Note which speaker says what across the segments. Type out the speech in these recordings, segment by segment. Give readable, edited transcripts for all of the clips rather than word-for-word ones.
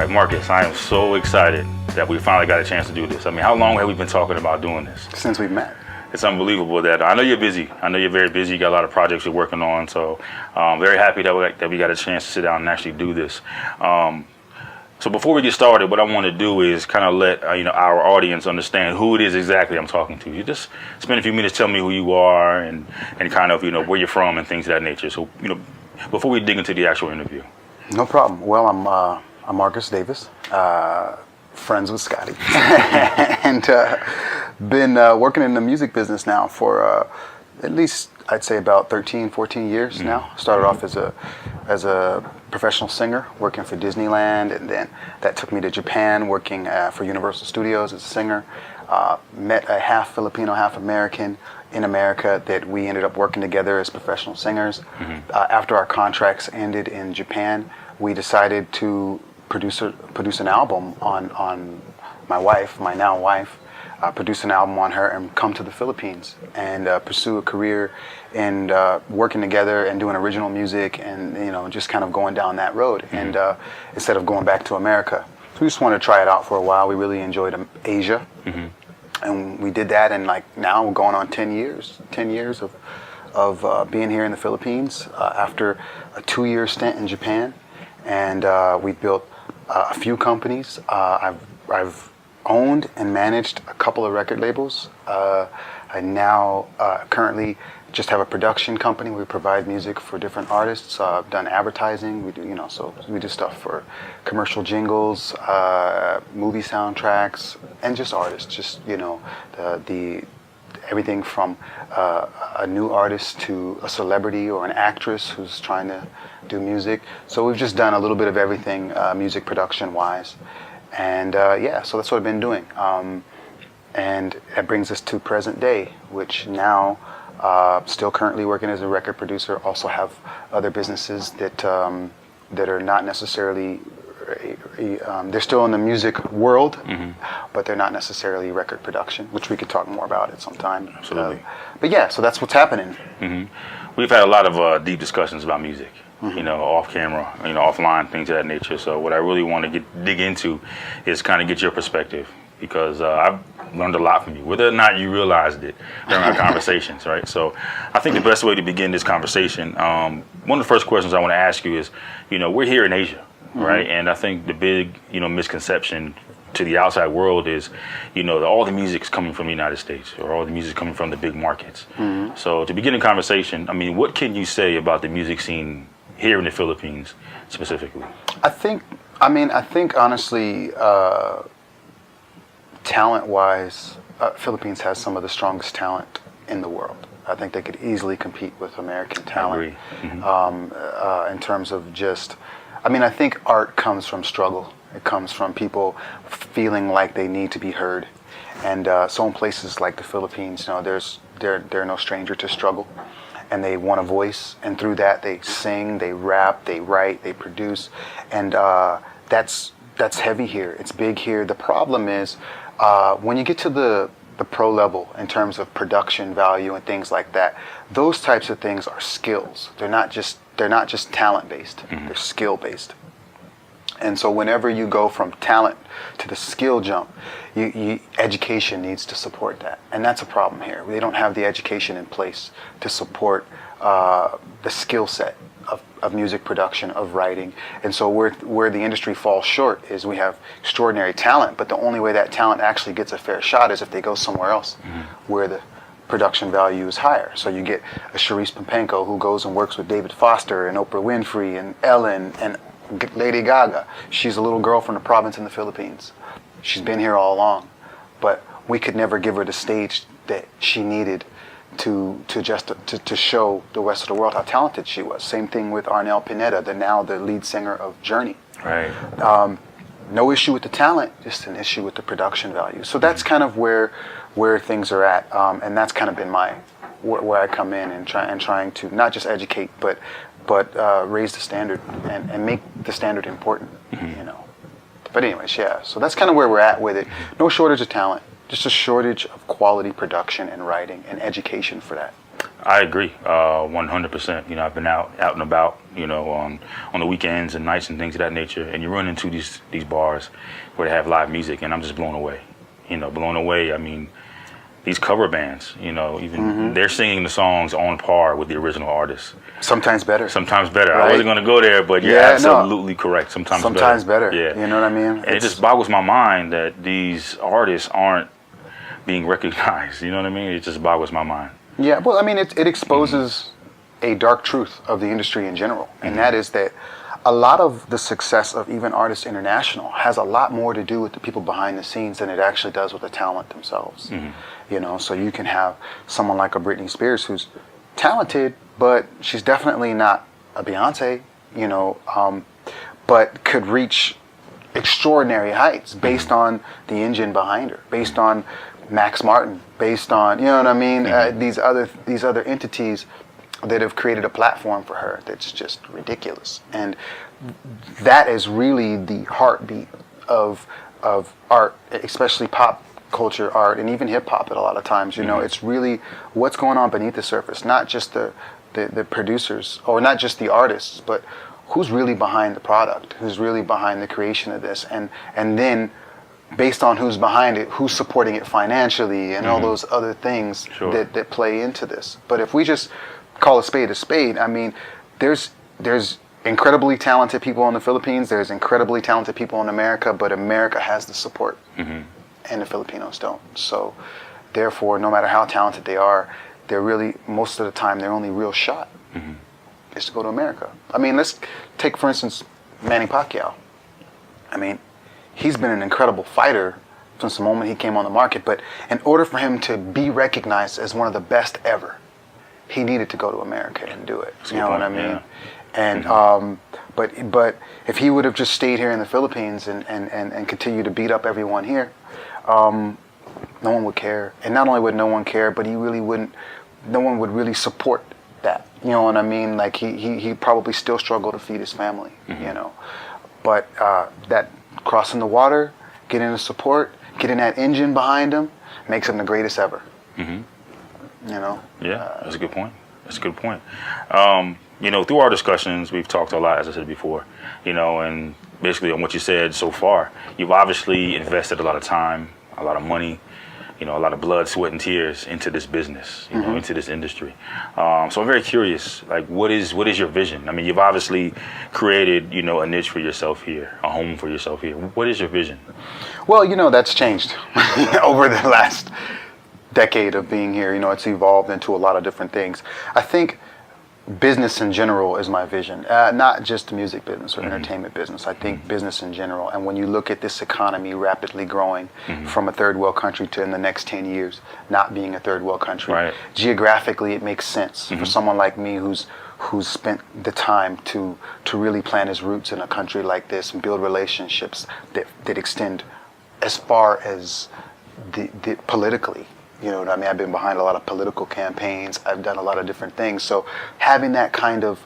Speaker 1: right, Marcus, I am so excited that we finally got a chance to do this. I mean, how long have we been talking about doing this?
Speaker 2: Since we've met.
Speaker 1: It's unbelievable that I know you're busy. I know you're very busy. You got a lot of projects you're working on. So very happy that we got a chance to sit down and actually do this. So before we get started, what I want to do is kind of let our audience understand who it is exactly I'm talking to. You just spend a few minutes telling me who you are and kind of where you're from and things of that nature. So before we dig into the actual interview.
Speaker 2: No problem. Well, I'm Marcus Davis, friends with Scotty, and been working in the music business now for at least I'd say about 13, 14 years now. Started off as a professional singer working for Disneyland, and then that took me to Japan working for Universal Studios as a singer. Met a half Filipino, half American in America that we ended up working together as professional singers. After our contracts ended in Japan, we decided to produce an album on my now wife, produce an album on her and come to the Philippines and pursue a career in working together and doing original music and just kind of going down that road and instead of going back to America. So we just wanted to try it out for a while. We really enjoyed Asia. And we did that, and now we're going on 10 years of being here in the Philippines after a 2-year stint in Japan. And we built a few companies. I've owned and managed a couple of record labels. I now currently just have a production company. We provide music for different artists. I've done advertising. We do, so we do stuff for commercial jingles, movie soundtracks, and just artists. Just the everything from a new artist to a celebrity or an actress who's trying to do music. So we've just done a little bit of everything, music production wise, and so that's what I've been doing. And that brings us to present day, which now. Still currently working as a record producer. Also have other businesses that are not necessarily they're still in the music world, but they're not necessarily record production, which we could talk more about at some time.
Speaker 1: Absolutely.
Speaker 2: But yeah, so that's what's happening.
Speaker 1: We've had a lot of deep discussions about music, off camera, offline, things of that nature. So what I really want to dig into is kind of get your perspective, because I've learned a lot from you, whether or not you realized it during our conversations, right? So I think the best way to begin this conversation, one of the first questions I want to ask you is, we're here in Asia, right? And I think the big, misconception to the outside world is, that all the music's coming from the United States or all the music's coming from the big markets. So to begin the conversation, what can you say about the music scene here in the Philippines specifically? I think
Speaker 2: honestly, talent-wise, Philippines has some of the strongest talent in the world. I think they could easily compete with American talent. I agree. In terms of I think art comes from struggle. It comes from people feeling like they need to be heard. And so in places like the Philippines, they're no stranger to struggle. And they want a voice. And through that, they sing, they rap, they write, they produce. And that's heavy here. It's big here. The problem is, when you get to the pro level in terms of production value and things like that, those types of things are skills. They're not just talent based. They're skill based. And so whenever you go from talent to the skill jump, education needs to support that, and that's a problem here. They don't have the education in place to support the skill set of music production, of writing. And so where the industry falls short is we have extraordinary talent, but the only way that talent actually gets a fair shot is if they go somewhere else where the production value is higher. So you get a Sharice Pimpenko who goes and works with David Foster and Oprah Winfrey and Ellen and Lady Gaga. She's a little girl from the province in the Philippines. She's been here all along, but we could never give her the stage that she needed to show the rest of the world how talented she was. Same thing with Arnel Pineda, now the lead singer of Journey.
Speaker 1: Right.
Speaker 2: No issue with the talent, just an issue with the production value. So that's kind of where things are at, and that's kind of been where I come in and trying to not just educate, but raise the standard and make the standard important. But anyways, yeah. So that's kind of where we're at with it. No shortage of talent. Just a shortage of quality production and writing and education for that.
Speaker 1: I agree, 100%. You know, I've been out and about, you know, on the weekends and nights and things of that nature, and you run into these bars where they have live music, and I'm just blown away. You know, blown away. I mean, these cover bands, you know, even they're singing the songs on par with the original artists.
Speaker 2: Sometimes better.
Speaker 1: Sometimes better.
Speaker 2: Right?
Speaker 1: I wasn't going to go there, but you're absolutely correct. Sometimes better. Yeah.
Speaker 2: You know what I mean?
Speaker 1: And it just boggles my mind that these artists aren't being recognized. You know what I mean? It just boggles my mind.
Speaker 2: Yeah, well, I mean, it exposes a dark truth of the industry in general, and that is that a lot of the success of even Artists International has a lot more to do with the people behind the scenes than it actually does with the talent themselves. You know, so you can have someone like a Britney Spears who's talented, but she's definitely not a Beyonce, you know, but could reach extraordinary heights based on the engine behind her, based on Max Martin, based on, you know what I mean, these other entities that have created a platform for her that's just ridiculous. And that is really the heartbeat of art, especially pop culture art and even hip hop at a lot of times. You know, it's really what's going on beneath the surface, not just the producers or not just the artists, but who's really behind the product, who's really behind the creation of this, and then based on who's behind it, who's supporting it financially, and all those other things that play into this. But if we just call a spade, I mean, there's incredibly talented people in the Philippines, there's incredibly talented people in America, but America has the support, and the Filipinos don't. So, therefore, no matter how talented they are, they're really, most of the time, their only real shot is to go to America. I mean, let's take, for instance, Manny Pacquiao. I mean, he's been an incredible fighter since the moment he came on the market, but in order for him to be recognized as one of the best ever, he needed to go to America and do it. You know what I mean? Yeah. And but if he would have just stayed here in the Philippines and continued to beat up everyone here, no one would care. And not only would no one care, but no one would really support that. You know what I mean? Like he probably still struggled to feed his family, you know. But that crossing the water, getting the support, getting that engine behind him, makes him the greatest ever. You know?
Speaker 1: Yeah, that's a good point. That's a good point. You know, through our discussions, we've talked a lot, as I said before, you know, and basically on what you said so far, you've obviously invested a lot of time, a lot of money, you know, a lot of blood, sweat, and tears into this business, you know, into this industry. So I'm very curious, like, what is your vision? I mean, you've obviously created, you know, a niche for yourself here, a home for yourself here. What is your vision?
Speaker 2: Well, you know, that's changed over the last decade of being here. You know, it's evolved into a lot of different things. I think business in general is my vision, not just the music business or entertainment business. I think business in general. And when you look at this economy rapidly growing from a third world country to in the next 10 years not being a third world country, geographically it makes sense for someone like me who's spent the time to really plant his roots in a country like this and build relationships that extend as far as the politically. You know what I mean? I've been behind a lot of political campaigns. I've done a lot of different things. So having that kind of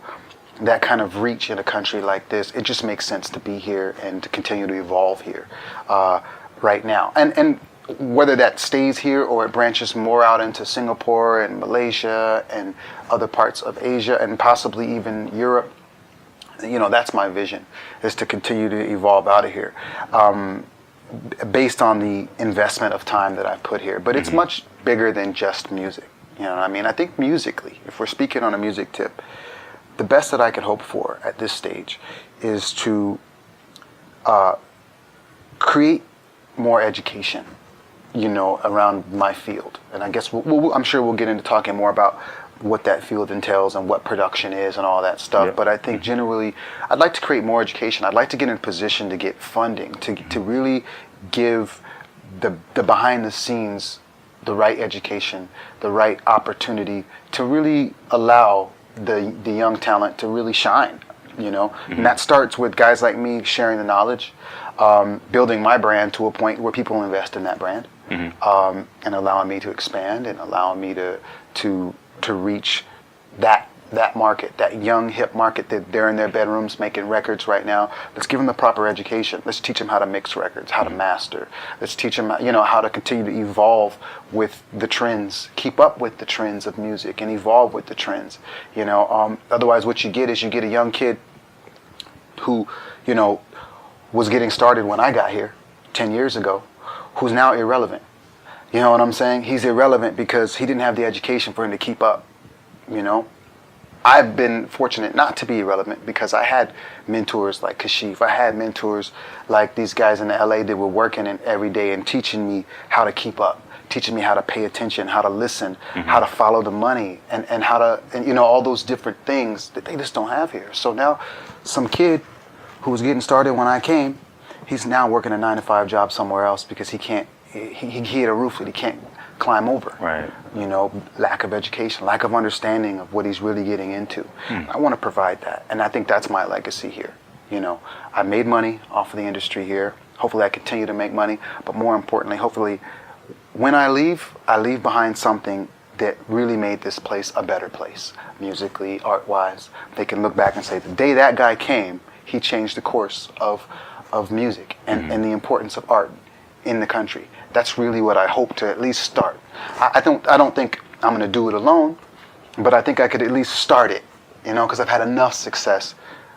Speaker 2: reach in a country like this, it just makes sense to be here and to continue to evolve here right now. And whether that stays here or it branches more out into Singapore and Malaysia and other parts of Asia and possibly even Europe, you know, that's my vision, is to continue to evolve out of here. Based on the investment of time that I've put here. But it's much bigger than just music. You know what I mean? I think musically, if we're speaking on a music tip, the best that I could hope for at this stage is to create more education, you know, around my field. And I guess I'm sure we'll get into talking more about what that field entails and what production is and all that stuff. Yep. But I think generally, I'd like to create more education. I'd like to get in a position to get funding, to really give the behind the scenes the right education, the right opportunity to really allow the young talent to really shine, you know. And that starts with guys like me sharing the knowledge, building my brand to a point where people invest in that brand, and allowing me to expand and allowing me to reach that that market, that young hip market that they're in their bedrooms making records right now. Let's give them the proper education. Let's teach them how to mix records, how to master. Let's teach them, how to continue to evolve with the trends, keep up with the trends of music and evolve with the trends. Otherwise what you get is you get a young kid who, was getting started when I got here 10 years ago, who's now irrelevant. You know what I'm saying? He's irrelevant because he didn't have the education for him to keep up, I've been fortunate not to be irrelevant because I had mentors like Kashif. I had mentors like these guys in the LA that were working in every day and teaching me how to keep up, teaching me how to pay attention, how to listen, how to follow the money, and how to, all those different things that they just don't have here. So now some kid who was getting started when I came, he's now working a 9-to-5 job somewhere else because he can't, he hit a roof that he can't climb over.
Speaker 1: Right.
Speaker 2: Lack of education, lack of understanding of what he's really getting into. I want to provide that, and I think that's my legacy here. I made money off of the industry here. Hopefully I continue to make money, but more importantly, hopefully when I leave behind something that really made this place a better place, musically, art-wise. They can look back and say, the day that guy came, he changed the course of music and the importance of art in the country. That's really what I hope to at least start. I don't think I'm going to do it alone, but I think I could at least start it, because I've had enough success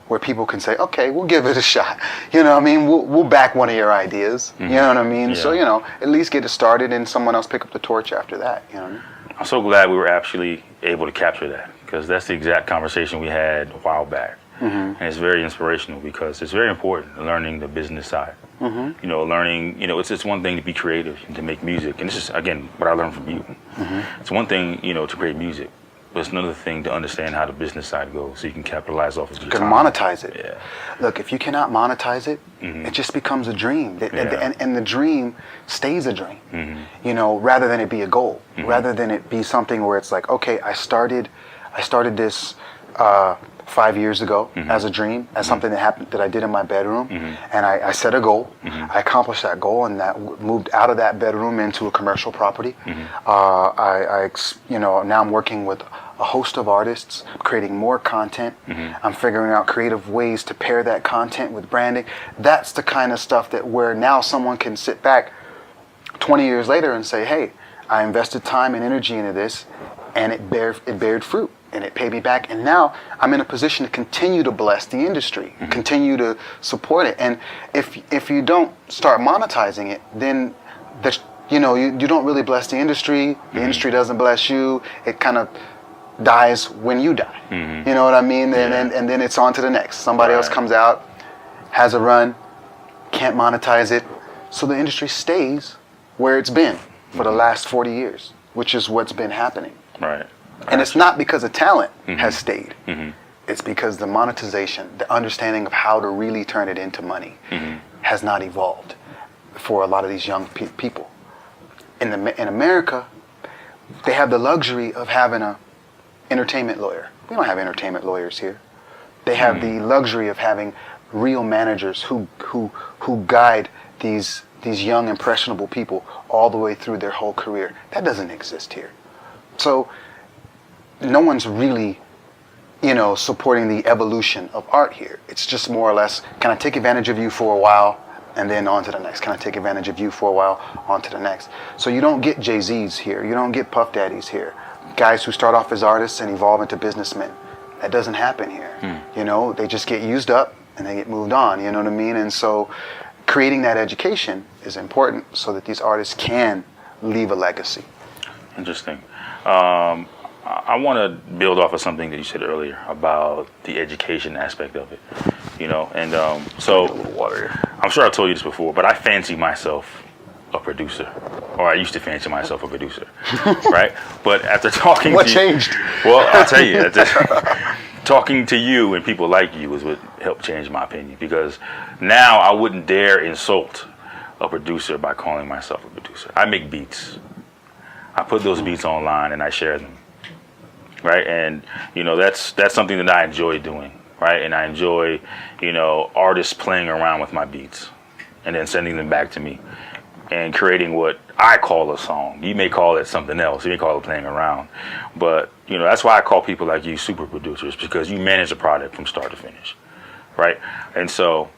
Speaker 2: where people can say, okay, we'll give it a shot. We'll back one of your ideas. You know what I mean?
Speaker 1: Yeah.
Speaker 2: So, at least get it started and someone else pick up the torch after that.
Speaker 1: I'm so glad we were actually able to capture that, because that's the exact conversation we had a while back. And it's very inspirational because it's very important, learning the business side. Learning, it's one thing to be creative and to make music. And this is, again, what I learned from you. It's one thing, to create music, but it's another thing to understand how the business side goes so you can capitalize off of your
Speaker 2: You can
Speaker 1: time.
Speaker 2: monetize it.
Speaker 1: Yeah.
Speaker 2: Look, if you cannot monetize it, it just becomes a dream. And the dream stays a dream, rather than it be a goal, rather than it be something where it's like, okay, I started this 5 years ago as a dream, as something that happened that I did in my bedroom, and I set a goal. I accomplished that goal, and that moved out of that bedroom into a commercial property. Now I'm working with a host of artists, creating more content. I'm figuring out creative ways to pair that content with branding. That's the kind of stuff that where now someone can sit back 20 years later and say, hey, I invested time and energy into this, and it bared fruit. And it paid me back, and now I'm in a position to continue to bless the industry, continue to support it. And if you don't start monetizing it, then you don't really bless the industry. The industry doesn't bless you. It kind of dies when you die. You know what I mean? And then it's on to the next. Somebody else comes out, has a run, can't monetize it, so the industry stays where it's been for the last 40 years, which is what's been happening.
Speaker 1: Right.
Speaker 2: And it's not because the talent has stayed. It's because the monetization, the understanding of how to really turn it into money has not evolved for a lot of these young people. In America, they have the luxury of having an entertainment lawyer. We don't have entertainment lawyers here. They have the luxury of having real managers who guide these young, impressionable people all the way through their whole career. That doesn't exist here. So no one's really, supporting the evolution of art here. It's just more or less, can I take advantage of you for a while and then on to the next? Can I take advantage of you for a while, on to the next? So you don't get Jay-Z's here. You don't get Puff Daddies here. Guys who start off as artists and evolve into businessmen. That doesn't happen here. They just get used up and they get moved on, you know what I mean? And so creating that education is important so that these artists can leave a legacy.
Speaker 1: Interesting. I want to build off of something that you said earlier about the education aspect of it, and so I'm sure I told you this before, but I fancy myself a producer, or I used to fancy myself a producer, right? But after talking
Speaker 2: What changed?
Speaker 1: Well, I'll tell you, talking to you and people like you is what helped change my opinion, because now I wouldn't dare insult a producer by calling myself a producer. I make beats. I put those beats online and I share them. Right, and that's something that I enjoy doing, right? And I enjoy, artists playing around with my beats, and then sending them back to me. and creating what I call a song. You may call it something else. You may call it playing around. But, you know, that's why I call people like you super producers, because you manage a product from start to finish, right? And so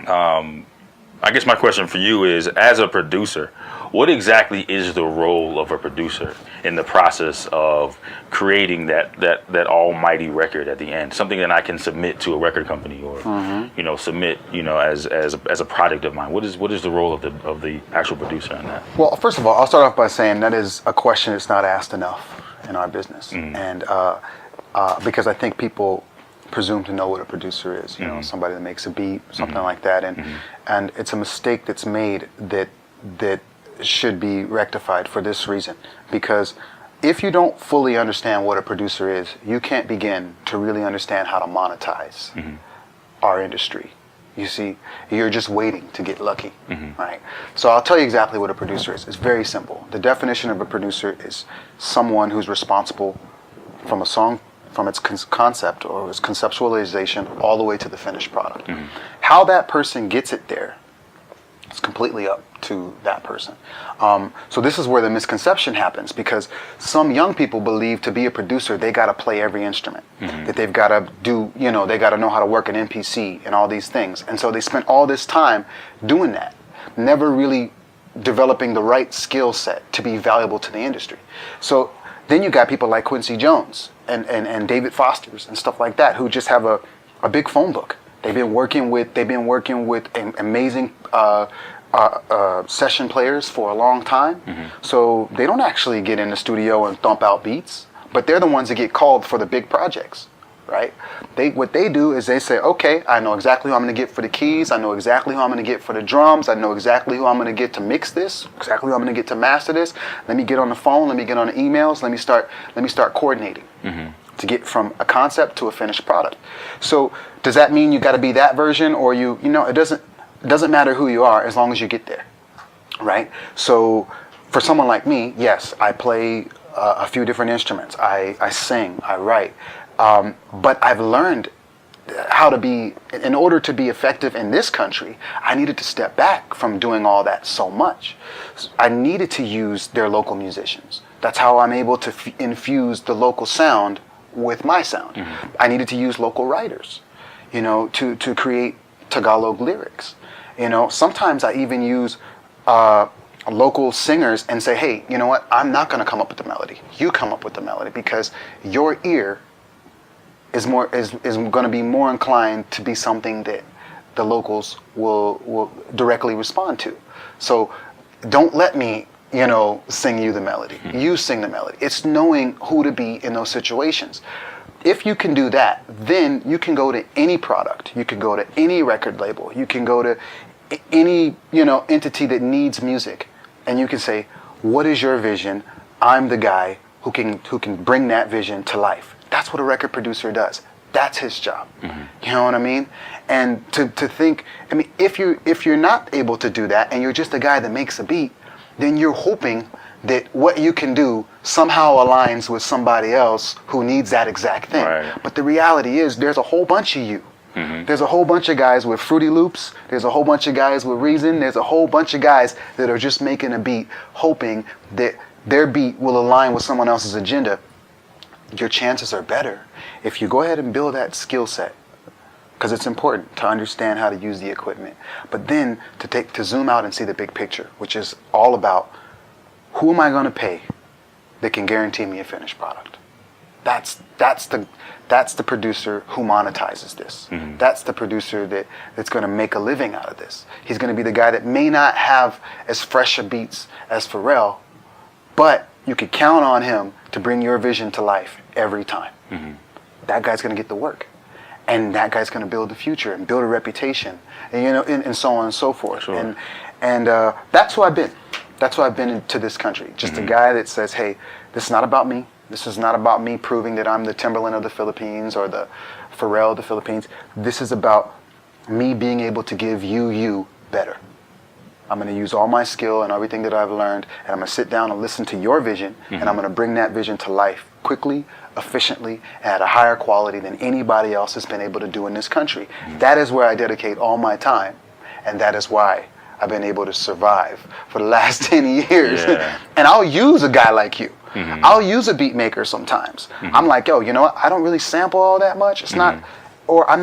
Speaker 1: I guess my question for you is, as a producer, what exactly is the role of a producer in the process of creating that almighty record at the end? Something that I can submit to a record company or, you know, submit, you know, as a product of mine. What is the role of the actual producer in that?
Speaker 2: Well, first of all, I'll start off by saying that is a question that's not asked enough in our business. And because I think people presume to know what a producer is, you know, somebody that makes a beat, something like that. And it's a mistake that's made that should be rectified for this reason, because if you don't fully understand what a producer is, you can't begin to really understand how to monetize our industry. You see, you're just waiting to get lucky, right? So I'll tell you exactly what a producer is. It's very simple. The definition of a producer is someone who's responsible from a song, from its concept or its conceptualization all the way to the finished product. How that person gets it there, it's completely up to that person. So this is where the misconception happens, because some young people believe to be a producer, they got to play every instrument, that they've got to do, you know, they got to know how to work an MPC and all these things. And so they spent all this time doing that, never really developing the right skill set to be valuable to the industry. So then you got people like Quincy Jones and David Foster's and stuff like that, who just have a big phone book. They've been working with amazing session players for a long time. So they don't actually get in the studio and thump out beats, but they're the ones that get called for the big projects, right? What they do is they say, okay, I know exactly who I'm going to get for the keys. I know exactly who I'm going to get for the drums. I know exactly who I'm going to get to mix this, exactly who I'm going to get to master this. Let me get on the phone. Let me get on the emails. Let me start coordinating to get from a concept to a finished product. So does that mean you got to be that version, or you know, it doesn't matter who you are as long as you get there, right? So for someone like me, yes, I play a few different instruments. I sing, I write, but I've learned how to be, in order to be effective in this country, I needed to step back from doing all that so much. I needed to use their local musicians. That's how I'm able to infuse the local sound with my sound. I needed to use local writers, you know, to create Tagalog lyrics. You know, sometimes I even use local singers and say, hey, you know what? I'm not going to come up with the melody. You come up with the melody, because your ear is going to be more inclined to be something that the locals will directly respond to. So don't let me, you know, sing you the melody. You sing the melody. It's knowing who to be in those situations. If you can do that, then you can go to any product. You can go to any record label. You can go to any, you know, entity that needs music, and you can say, what is your vision? I'm the guy who can bring that vision to life. That's what a record producer does. That's his job. You know what I mean? And to think, I mean, if you're not able to do that and you're just a guy that makes a beat, then you're hoping that what you can do somehow aligns with somebody else who needs that exact thing. Right. But the reality is, there's a whole bunch of you. There's a whole bunch of guys with Fruity Loops. There's a whole bunch of guys with Reason. There's a whole bunch of guys that are just making a beat, hoping that their beat will align with someone else's agenda. Your chances are better if you go ahead and build that skill set, because it's important to understand how to use the equipment. But then to zoom out and see the big picture, which is all about, who am I going to pay that can guarantee me a finished product? That's the producer who monetizes this. That's the producer that's going to make a living out of this. He's going to be the guy that may not have as fresh a beats as Pharrell, but you could count on him to bring your vision to life every time. That guy's going to get the work, and that guy's going to build the future and build a reputation, and, you know, and so on and so forth. Sure. And that's who I've been. That's who I've been into this country. Just a guy that says, hey, this is not about me. This is not about me proving that I'm the Timberland of the Philippines or the Pharrell of the Philippines. This is about me being able to give you better. I'm going to use all my skill and everything that I've learned, and I'm going to sit down and listen to your vision, and I'm going to bring that vision to life quickly, efficiently, and at a higher quality than anybody else has been able to do in this country. That is where I dedicate all my time, and that is why I've been able to survive for the last 10 years.
Speaker 1: Yeah.
Speaker 2: And I'll use a guy like you.
Speaker 1: Mm-hmm.
Speaker 2: I'll use a beat maker sometimes.
Speaker 1: Mm-hmm.
Speaker 2: I'm like, yo, you know what? I don't really sample all that much. It's not, or I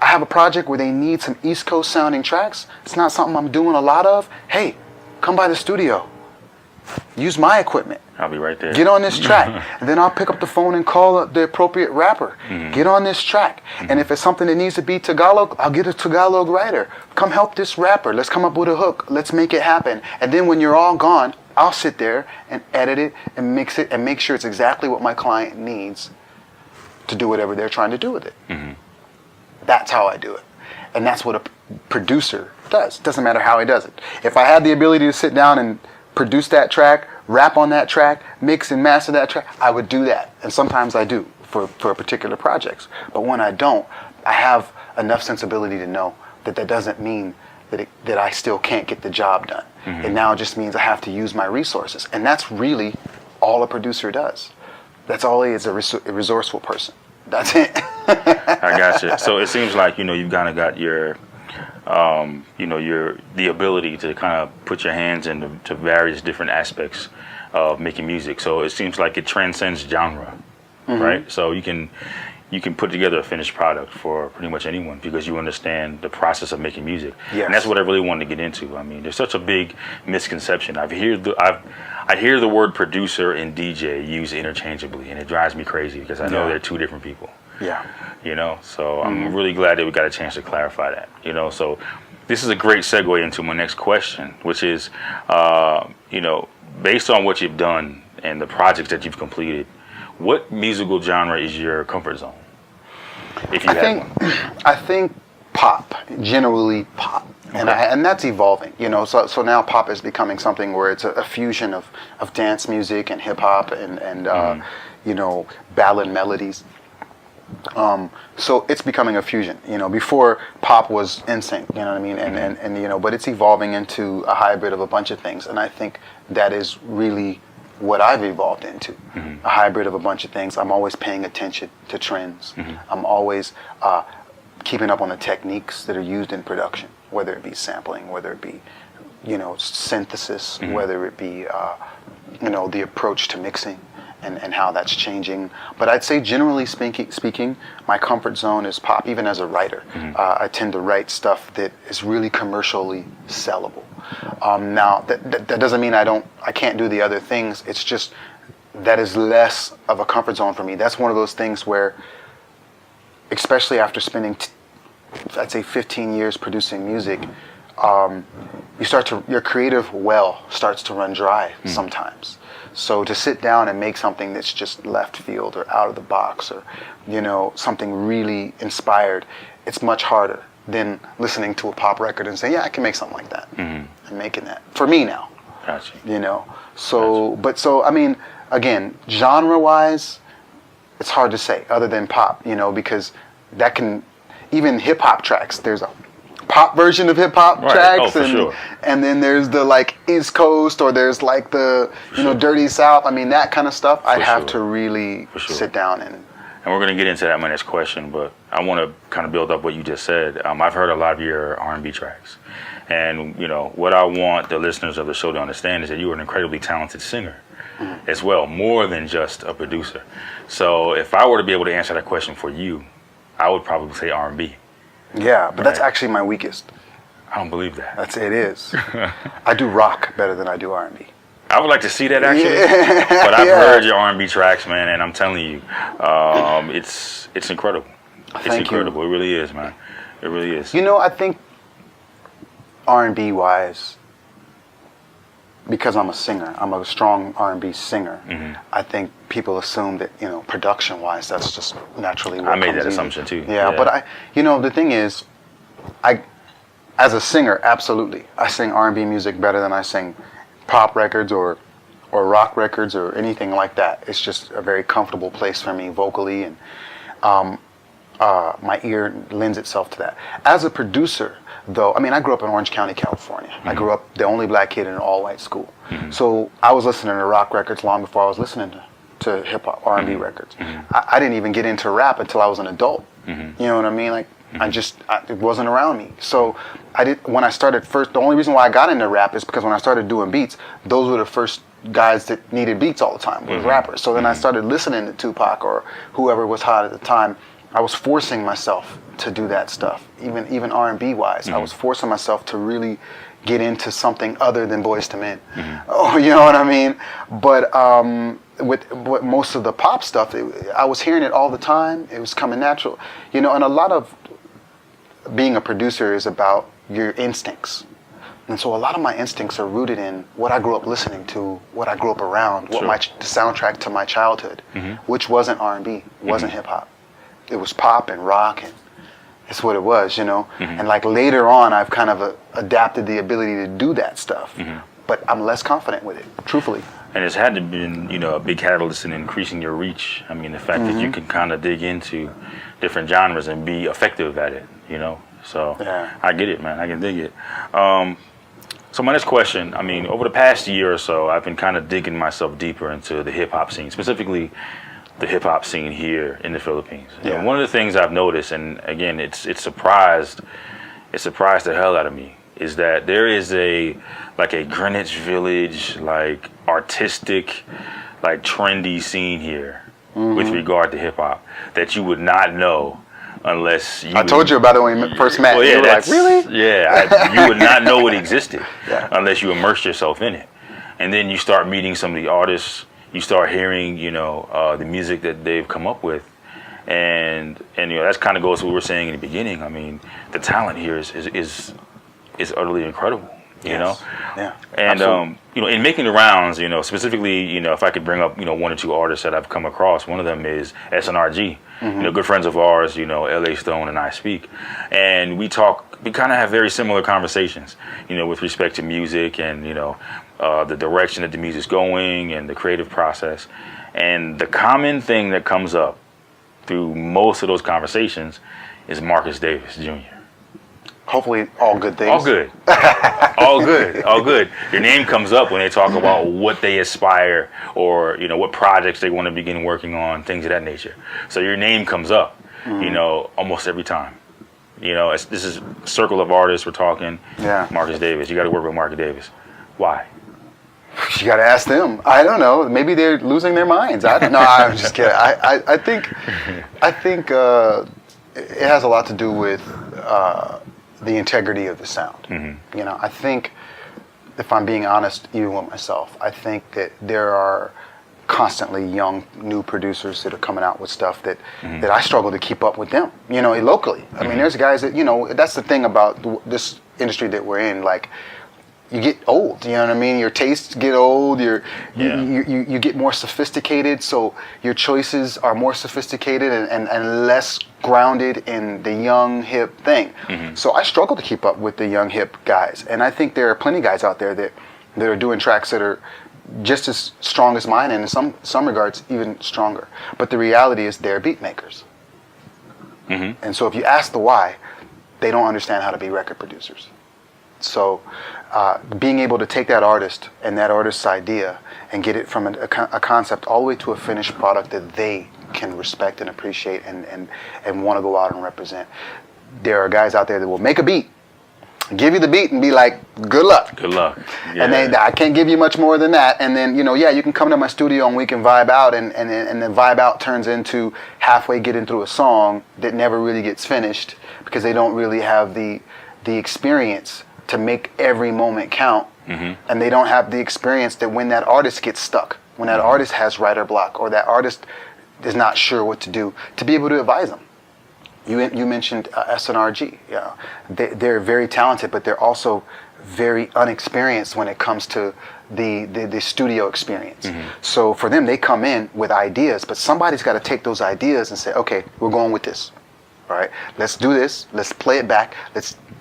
Speaker 2: have a project where they need some East Coast sounding tracks. It's not something I'm doing a lot of. Hey, come by the studio. Use my equipment.
Speaker 1: I'll be right there.
Speaker 2: Get on this track. And then I'll pick up the phone and call the appropriate rapper. Get on this track. And if it's something that needs to be Tagalog, I'll get a Tagalog writer. Come help this rapper. Let's come up with a hook. Let's make it happen. And then when you're all gone, I'll sit there and edit it and mix it and make sure it's exactly what my client needs to do whatever they're trying to do with it. That's how I do it. And that's what a producer does. Doesn't matter how he does it. If I had the ability to sit down and produce that track, rap on that track, mix and master that track, I would do that. And sometimes I do for particular projects. But when I don't, I have enough sensibility to know that that doesn't mean that I still can't get the job done. It now just means I have to use my resources. And that's really all a producer does. That's all he is, a resourceful person. That's it.
Speaker 1: I got you. So it seems like, you've kind of got your, the ability to kind of put your hands into various different aspects of making music. So it seems like it transcends genre, right? So you can put together a finished product for pretty much anyone because you understand the process of making music.
Speaker 2: Yes.
Speaker 1: And that's what I really wanted to get into. I mean, there's such a big misconception. I hear the word producer and DJ used interchangeably, and it drives me crazy because I know they're two different people.
Speaker 2: Yeah.
Speaker 1: So I'm really glad that we got a chance to clarify that. So this is a great segue into my next question, which is, based on what you've done and the projects that you've completed, what musical genre is your comfort zone? If you have one.
Speaker 2: I think pop, generally pop.
Speaker 1: Okay.
Speaker 2: And that's evolving, So now pop is becoming something where it's a fusion of dance music and hip hop and ballad melodies. So it's becoming a fusion. Before pop was NSYNC, you know what I mean, and but it's evolving into a hybrid of a bunch of things, and I think that is really what I've evolved into, a hybrid of a bunch of things. I'm always paying attention to trends. I'm always keeping up on the techniques that are used in production, whether it be sampling, whether it be, synthesis, whether it be, the approach to mixing and how that's changing. But I'd say generally speaking, my comfort zone is pop, even as a writer. I tend to write stuff that is really commercially sellable. Now, that doesn't mean I can't do the other things. It's just that is less of a comfort zone for me. That's one of those things where, especially after spending, I'd say 15 years producing music, your creative well starts to run dry sometimes. So to sit down and make something that's just left field or out of the box or, something really inspired, it's much harder than listening to a pop record and saying, yeah, I can make something like that. And making that. For me now.
Speaker 1: Gotcha.
Speaker 2: So,
Speaker 1: Gotcha.
Speaker 2: but so, I mean, again, genre-wise, it's hard to say other than pop, because that can, even hip-hop tracks, there's a pop version of hip-hop tracks, and then there's the East Coast, or there's the Dirty South. I mean, that kind of stuff. I'd have to really sit down and
Speaker 1: we're going to get into that in my next question, but I want to kind of build up what you just said. I've heard a lot of your R&B tracks, and what I want the listeners of the show to understand is that you are an incredibly talented singer as well, more than just a producer. So if I were to be able to answer that question for you, I would probably say R&B.
Speaker 2: Yeah, but that's actually my weakest.
Speaker 1: I don't believe that.
Speaker 2: It is. I do rock better than I do R&B.
Speaker 1: I would like to see that actually, but I've heard your R&B tracks, man, and I'm telling you, it's incredible. It's incredible. It really is, man. It really is.
Speaker 2: I think R&B wise, because I'm a singer, I'm a strong R&B singer. I think people assume that production wise, that's just naturally what
Speaker 1: I made
Speaker 2: comes
Speaker 1: that
Speaker 2: easy.
Speaker 1: assumption too.
Speaker 2: Yeah, but the thing is, as a singer, absolutely, I sing R&B music better than I sing pop records or rock records or anything like that. It's just a very comfortable place for me vocally, and my ear lends itself to that. As a producer, though, I grew up in Orange County, California. I grew up the only black kid in an all-white school. So I was listening to rock records long before I was listening to hip-hop, R&B records. I didn't even get into rap until I was an adult. You know what I mean? It wasn't around me. So when I started first, the only reason why I got into rap is because when I started doing beats, those were the first guys that needed beats all the time, was rappers. So then I started listening to Tupac or whoever was hot at the time. I was forcing myself to do that stuff, even R&B wise. I was forcing myself to really get into something other than Boyz II Men. Oh, you know what I mean? But with most of the pop stuff, I was hearing it all the time. It was coming natural, and a lot of being a producer is about your instincts. And so a lot of my instincts are rooted in what I grew up listening to, what I grew up around, the soundtrack to my childhood, which wasn't R&B, wasn't hip hop. It was pop and rock, and it's what it was, And like later on, I've kind of adapted the ability to do that stuff, but I'm less confident with it, truthfully.
Speaker 1: And it's had to be, a big catalyst in increasing your reach. I mean, the fact that you can kind of dig into different genres and be effective at it, So I get it, man. I can dig it. So my next question, I mean, over the past year or so, I've been kind of digging myself deeper into the hip hop scene, specifically the hip hop scene here in the Philippines. And one of the things I've noticed, and again, it surprised the hell out of me, is that there is a Greenwich Village, like artistic, like trendy scene here with regard to hip hop that you would not know unless you...
Speaker 2: I told you about it when we first met.
Speaker 1: Well, yeah,
Speaker 2: you were like, really?
Speaker 1: Yeah, you would not know it existed unless you immersed yourself in it. And then you start meeting some of the artists, you start hearing, the music that they've come up with. And that kind of goes to what we were saying in the beginning. I mean, the talent here is utterly incredible. Yeah. And in making the rounds, specifically, if I could bring up, one or two artists that I've come across. One of them is SNRG. Good friends of ours, LA Stone and I speak, and we kind of have very similar conversations, with respect to music and the direction that the music's going and the creative process. And the common thing that comes up through most of those conversations is Marcus Davis Jr.
Speaker 2: Hopefully all good things.
Speaker 1: All good. All good. Your name comes up when they talk about what they aspire or, what projects they want to begin working on, things of that nature. So your name comes up, almost every time. This is circle of artists we're talking. Yeah. Marcus Davis. You got to work with Marcus Davis. Why?
Speaker 2: You got to ask them. I don't know. Maybe they're losing their minds. I don't know. I'm just kidding. I think it has a lot to do with the integrity of the sound. I think, if I'm being honest, even with myself, I think that there are constantly young, new producers that are coming out with stuff that I struggle to keep up with them, locally. I mean, there's guys that, that's the thing about this industry that we're in, like, you get old, you know what I mean? Your tastes get old, you get more sophisticated, so your choices are more sophisticated and less grounded in the young, hip thing. So I struggle to keep up with the young, hip guys. And I think there are plenty of guys out there that are doing tracks that are just as strong as mine, and in some regards, even stronger. But the reality is they're beat makers. And so if you ask the why, they don't understand how to be record producers. So being able to take that artist and that artist's idea and get it from a concept all the way to a finished product that they can respect and appreciate and want to go out and represent. There are guys out there that will make a beat, give you the beat and be like, good luck.
Speaker 1: Good luck. Yeah.
Speaker 2: And then I can't give you much more than that. And then, you can come to my studio and we can vibe out, and the vibe out turns into halfway getting through a song that never really gets finished because they don't really have the experience to make every moment count, and they don't have the experience that when that artist gets stuck, when that artist has writer block, or that artist is not sure what to do, to be able to advise them. You mentioned SNRG. They're very talented, but they're also very unexperienced when it comes to the studio experience. So for them, they come in with ideas, but somebody's got to take those ideas and say, okay, we're going with this. All right, let's do this. Let's play it back.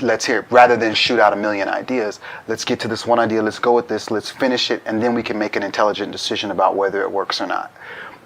Speaker 2: Let's hear it. Rather than shoot out a million ideas, let's get to this one idea. Let's go with this. Let's finish it, and then we can make an intelligent decision about whether it works or not.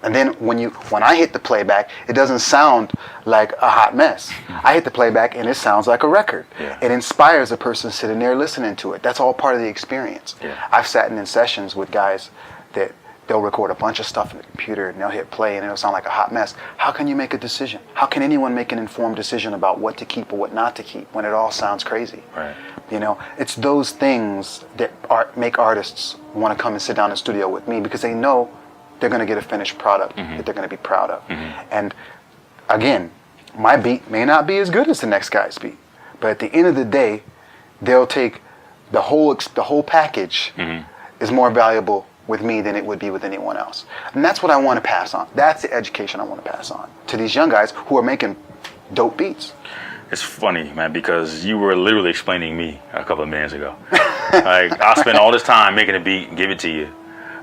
Speaker 2: And then when I hit the playback, it doesn't sound like a hot mess. I hit the playback, and it sounds like a record. Yeah. It inspires a person sitting there listening to it. That's all part of the experience. Yeah. I've sat in sessions with guys that they'll record a bunch of stuff in the computer and they'll hit play and it'll sound like a hot mess. How can you make a decision? How can anyone make an informed decision about what to keep or what not to keep when it all sounds crazy?
Speaker 1: Right.
Speaker 2: You know, it's those things that make artists want to come and sit down in the studio with me because they know they're going to get a finished product that they're going to be proud of. And again, my beat may not be as good as the next guy's beat, but at the end of the day, they'll take the whole package is more valuable with me than it would be with anyone else. And that's what I want to pass on. That's the education I want to pass on to these young guys who are making dope beats.
Speaker 1: It's funny, man, because you were literally explaining me a couple of minutes ago. Like, I'll spend all this time making a beat and give it to you,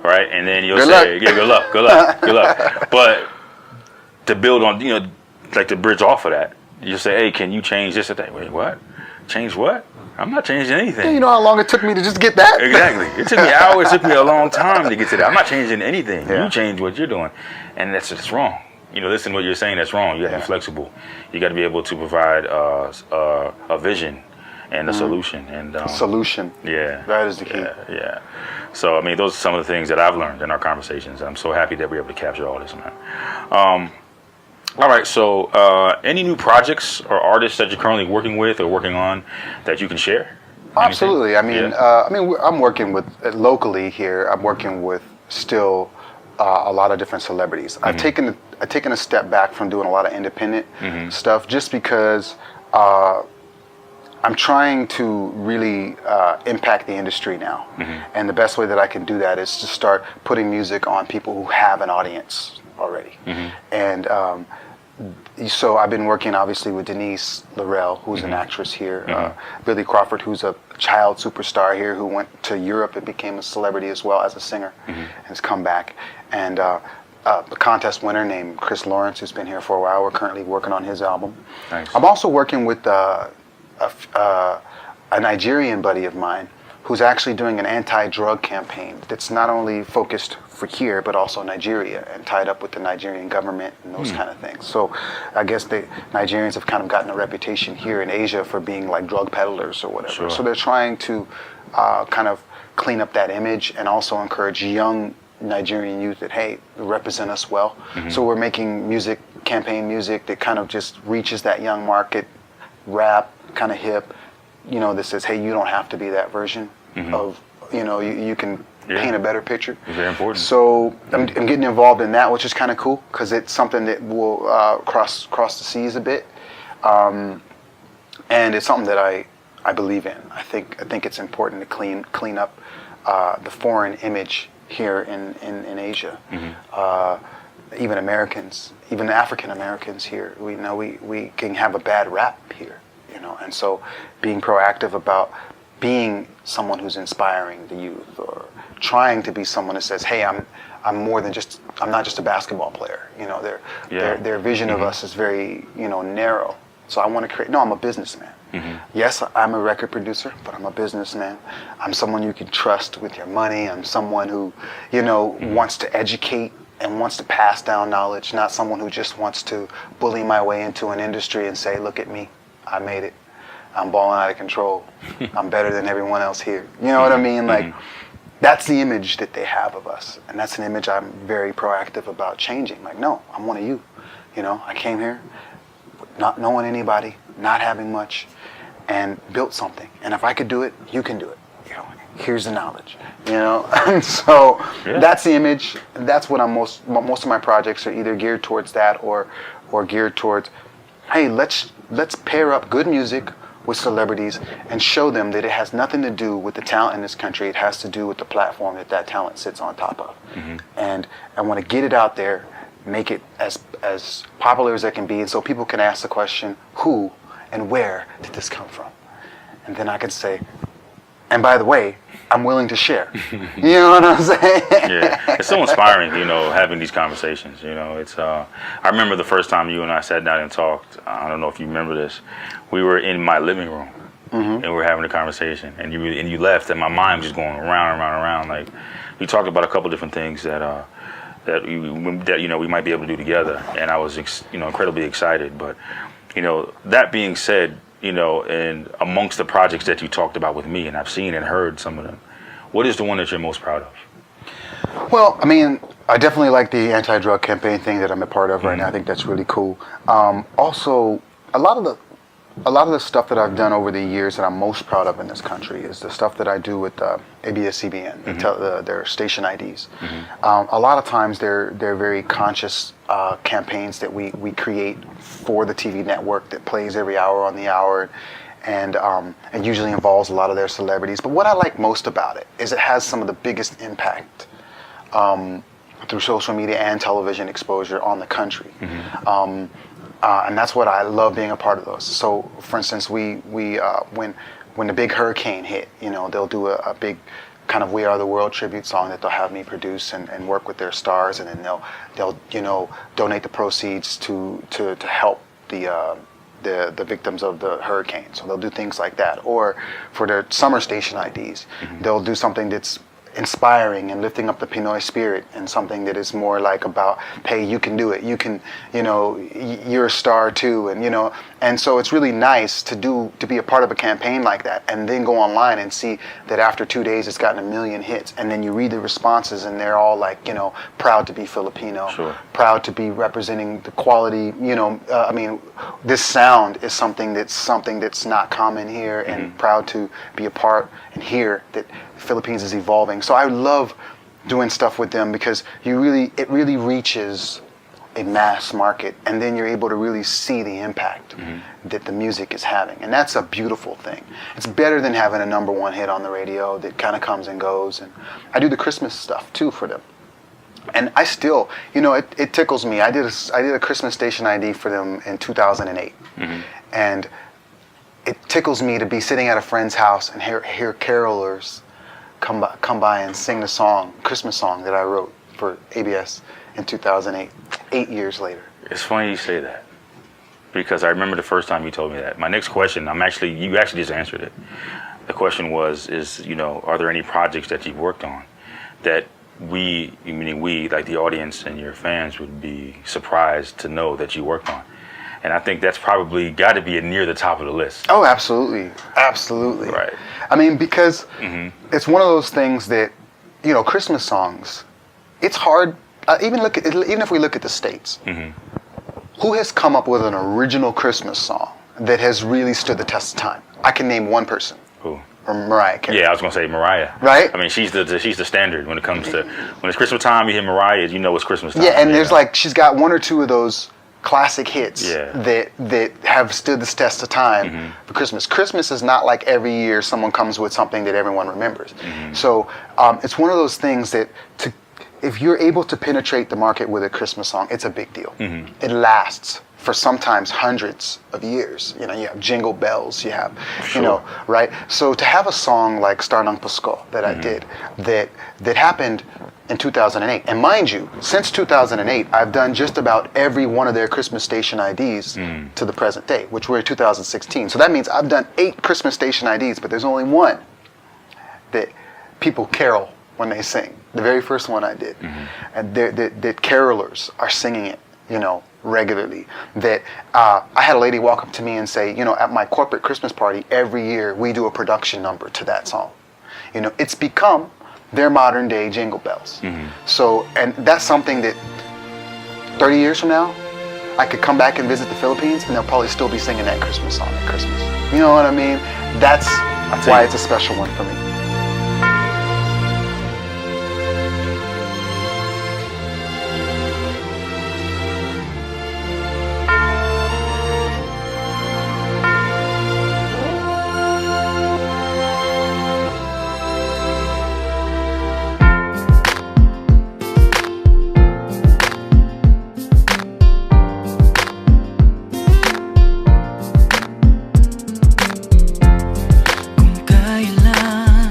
Speaker 1: right? And then you'll say, yeah, good luck, good luck, good luck. But to build on, you know, like to bridge off of that, you say, hey, can you change this or that? Wait, what? Change what? I'm not changing anything.
Speaker 2: Yeah, you know how long it took me to just get that?
Speaker 1: Exactly. It took me hours. It took me a long time to get to that. I'm not changing anything.
Speaker 2: Yeah.
Speaker 1: You change what you're doing. And that's wrong. You know, listen to what you're saying. That's wrong. You got to be flexible. You got to be able to provide a vision and a solution. And
Speaker 2: solution.
Speaker 1: Yeah.
Speaker 2: That is the key.
Speaker 1: Yeah. So, I mean, those are some of the things that I've learned in our conversations. I'm so happy that we're able to capture all this, man. All right, so any new projects or artists that you're currently working with or working on that you can share?
Speaker 2: Absolutely.
Speaker 1: Anything?
Speaker 2: I mean, I'm working with locally here. I'm working with still a lot of different celebrities. I've taken a step back from doing a lot of independent stuff just because I'm trying to really impact the industry now, and the best way that I can do that is to start putting music on people who have an audience already, and so I've been working obviously with Denise Laurel, who's an actress here, Billy Crawford, who's a child superstar here who went to Europe and became a celebrity as well as a singer, and has come back, and a contest winner named Chris Lawrence, who's been here for a while. We're currently working on his album.
Speaker 1: Nice.
Speaker 2: I'm also working with a Nigerian buddy of mine who's actually doing an anti-drug campaign that's not only focused for here, but also Nigeria and tied up with the Nigerian government and those kind of things. So I guess the Nigerians have kind of gotten a reputation here in Asia for being like drug peddlers or whatever.
Speaker 1: Sure.
Speaker 2: So they're trying to kind of clean up that image and also encourage young Nigerian youth that, hey, represent us well. So we're making music, campaign music that kind of just reaches that young market, rap, kind of hip, you know, that says, hey, you don't have to be that version of, you know, you can paint a better picture.
Speaker 1: Very important.
Speaker 2: So I'm getting involved in that, which is kind of cool because it's something that will cross the seas a bit, and it's something that I believe in. I think it's important to clean up the foreign image here in Asia. Even Americans, even African Americans here, we know we can have a bad rap here. You know, and so being proactive about being someone who's inspiring the youth or trying to be someone that says, hey, I'm not just a basketball player. You know, their vision of us is very, you know, narrow. So I want to create, no, I'm a businessman. Yes, I'm a record producer, but I'm a businessman. I'm someone you can trust with your money. I'm someone who, you know, wants to educate and wants to pass down knowledge, not someone who just wants to bully my way into an industry and say, look at me. I made it. I'm balling out of control. I'm better than everyone else here. You know what I mean? Like, that's the image that they have of us. And that's an image I'm very proactive about changing. Like, no, I'm one of you. You know, I came here not knowing anybody, not having much, and built something. And if I could do it, you can do it. You know, here's the knowledge. You know? And so that's the image. That's what most of my projects are either geared towards that or geared towards, hey, let's pair up good music with celebrities and show them that it has nothing to do with the talent in this country. It has to do with the platform that talent sits on top of. And I want to get it out there, make it as popular as it can be, and so people can ask the question, who and where did this come from? And then I can say, and by the way, I'm willing to share. You know what I'm saying?
Speaker 1: Yeah, it's so inspiring, you know, having these conversations. You know, it's. I remember the first time you and I sat down and talked. I don't know if you remember this. We were in my living room and we were having a conversation, and you left, and my mind was just going around. Like, we talked about a couple different things that you know we might be able to do together, and I was incredibly excited. But you know, that being said, you know, and amongst the projects that you talked about with me, and I've seen and heard some of them, what is the one that you're most proud of?
Speaker 2: Well, I mean, I definitely like the anti-drug campaign thing that I'm a part of right now. I think that's really cool. Also, a lot of the stuff that I've done over the years that I'm most proud of in this country is the stuff that I do with ABS-CBN, their station IDs. A lot of times they're very conscious campaigns that we create for the TV network that plays every hour on the hour, and usually involves a lot of their celebrities. But what I like most about it is it has some of the biggest impact through social media and television exposure on the country. And that's what I love being a part of those. So, for instance, when the big hurricane hit, they'll do a big kind of "We Are the World" tribute song that they'll have me produce and work with their stars, and then they'll donate the proceeds to help the victims of the hurricane. So they'll do things like that. Or for their summer station IDs, they'll do something that's inspiring and lifting up the Pinoy spirit, and something that is more like about, hey, you can do it, you can, you're a star too, and so it's really nice to be a part of a campaign like that, and then go online and see that after 2 days it's gotten 1 million hits, and then you read the responses and they're all like, proud to be Filipino,
Speaker 1: sure,
Speaker 2: proud to be representing the quality, I mean, this sound is something that's not common here, and proud to be a part and hear that Philippines is evolving. So I love doing stuff with them because it really reaches a mass market, and then you're able to really see the impact that the music is having, and that's a beautiful thing. It's better than having a #1 hit on the radio that kind of comes and goes. And I do the Christmas stuff too for them, and I still, it tickles me. I did a Christmas station ID for them in 2008, and it tickles me to be sitting at a friend's house and hear carolers come by and sing the Christmas song that I wrote for ABS in 2008, 8 years later.
Speaker 1: It's funny you say that, because I remember the first time you told me that. My next question, you actually just answered it. The question was, are there any projects that you've worked on that meaning we, like the audience and your fans, would be surprised to know that you worked on? And I think that's probably got to be near the top of the list.
Speaker 2: Oh, absolutely. Absolutely.
Speaker 1: Right.
Speaker 2: I mean, because it's one of those things that, Christmas songs, it's hard, even if we look at the States, who has come up with an original Christmas song that has really stood the test of time? I can name one person.
Speaker 1: Who?
Speaker 2: Or Mariah Carey.
Speaker 1: Yeah, I was going to say Mariah.
Speaker 2: Right?
Speaker 1: I mean, she's the standard when it comes to, when it's Christmas time, you hear Mariah, it's Christmas time.
Speaker 2: Yeah, and there's she's got 1 or 2 of those classic hits that have stood the test of time for Christmas. Christmas is not like every year someone comes with something that everyone remembers. So it's one of those things that if you're able to penetrate the market with a Christmas song, it's a big deal. It lasts for sometimes hundreds of years. You have Jingle Bells, you have, right? So to have a song like Star ng Pasko that I did, that happened in 2008. And mind you, since 2008, I've done just about every one of their Christmas station IDs to the present day, which we're in 2016. So that means I've done 8 Christmas station IDs, but there's only one that people carol when they sing. The very first one I did. And that carolers are singing it, regularly. That I had a lady walk up to me and say, at my corporate Christmas party, every year we do a production number to that song. It's become their modern day Jingle Bells. So, and that's something that 30 years from now, I could come back and visit the Philippines and they'll probably still be singing that Christmas song at Christmas. You know what I mean? That's why it's a special one for me.
Speaker 3: Kailan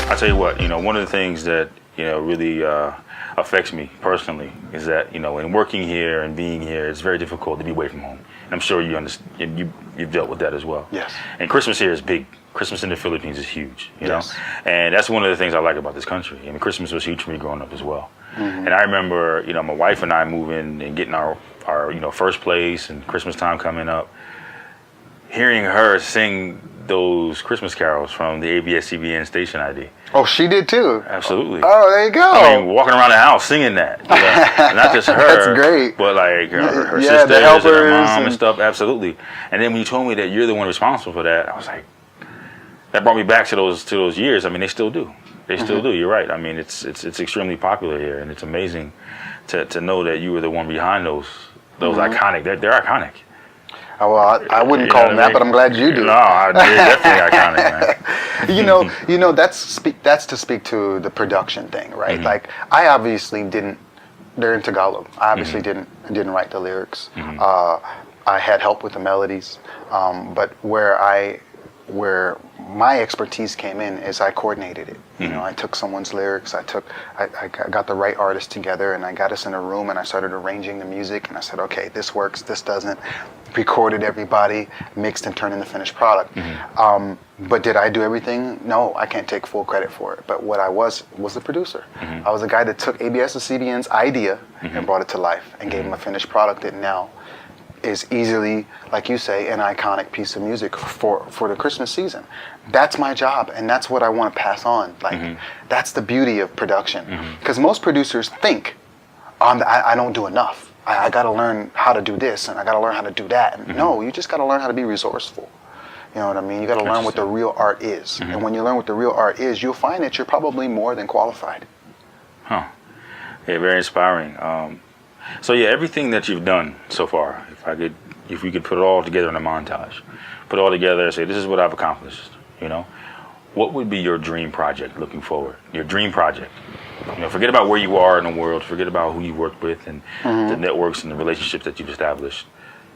Speaker 1: I tell you what, one of the things that really affects me personally is that in working here and being here, it's very difficult to be away from home. And I'm sure you understand. You've dealt with that as well.
Speaker 2: Yes.
Speaker 1: And Christmas here is big. Christmas in the Philippines is huge. You
Speaker 2: Yes.
Speaker 1: know, and that's one of the things I like about this country. I mean, Christmas was huge for me growing up as well. And I remember, my wife and I moving and getting our first place and Christmas time coming up, hearing her sing those Christmas carols from the ABS-CBN station ID.
Speaker 2: Oh, she did too?
Speaker 1: Absolutely.
Speaker 2: Oh, there you go.
Speaker 1: I mean, walking around the house singing that. Not just her.
Speaker 2: That's great.
Speaker 1: But like her
Speaker 2: Yeah,
Speaker 1: sisters
Speaker 2: the helpers
Speaker 1: and her mom and stuff. Absolutely. And then when you told me that you're the one responsible for that, I was like, that brought me back to those years. I mean, they still do. They still do. You're right. I mean, it's extremely popular here, and it's amazing to know that you were the one behind those iconic. They're iconic.
Speaker 2: Oh, well, I wouldn't call them that, but I'm glad you do.
Speaker 1: No, they're definitely iconic, man.
Speaker 2: That's to speak to the production thing, right? Like, I obviously didn't. They're in Tagalog. I obviously didn't write the lyrics. I had help with the melodies, but where my expertise came in is I coordinated it. I took someone's lyrics, I got the right artists together, and I got us in a room, and I started arranging the music, and I said, okay, this works, this doesn't. Recorded everybody, mixed and turned in the finished product. But did I do everything? No, I can't take full credit for it. But what I was the producer. I was the guy that took ABS-CBN's idea and brought it to life and gave him a finished product that now is easily, like you say, an iconic piece of music for the Christmas season. That's my job, and that's what I want to pass on. Like, that's the beauty of production. Because most producers think, I don't do enough. I got to learn how to do this, and I got to learn how to do that. And no, you just got to learn how to be resourceful. You know what I mean? You got to learn what the real art is. And when you learn what the real art is, you'll find that you're probably more than qualified.
Speaker 1: Huh. Yeah, very inspiring. So yeah, everything that you've done so far, if we could put it all together in a montage, put it all together and say, this is what I've accomplished, what would be your dream project looking forward? Your dream project. Forget about where you are in the world, forget about who you worked with and the networks and the relationships that you've established.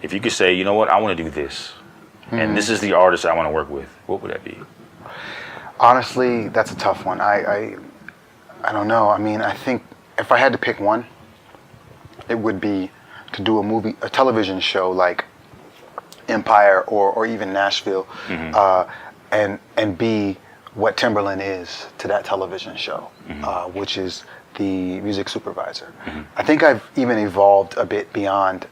Speaker 1: If you could say, you know what, I want to do this, and this is the artist I want to work with, what would that be?
Speaker 2: Honestly, that's a tough one. I don't know. I mean, I think if I had to pick one, it would be to do a television show like Empire or even Nashville, and be what Timberland is to that television show, which is the music supervisor. I think I've even evolved a bit beyond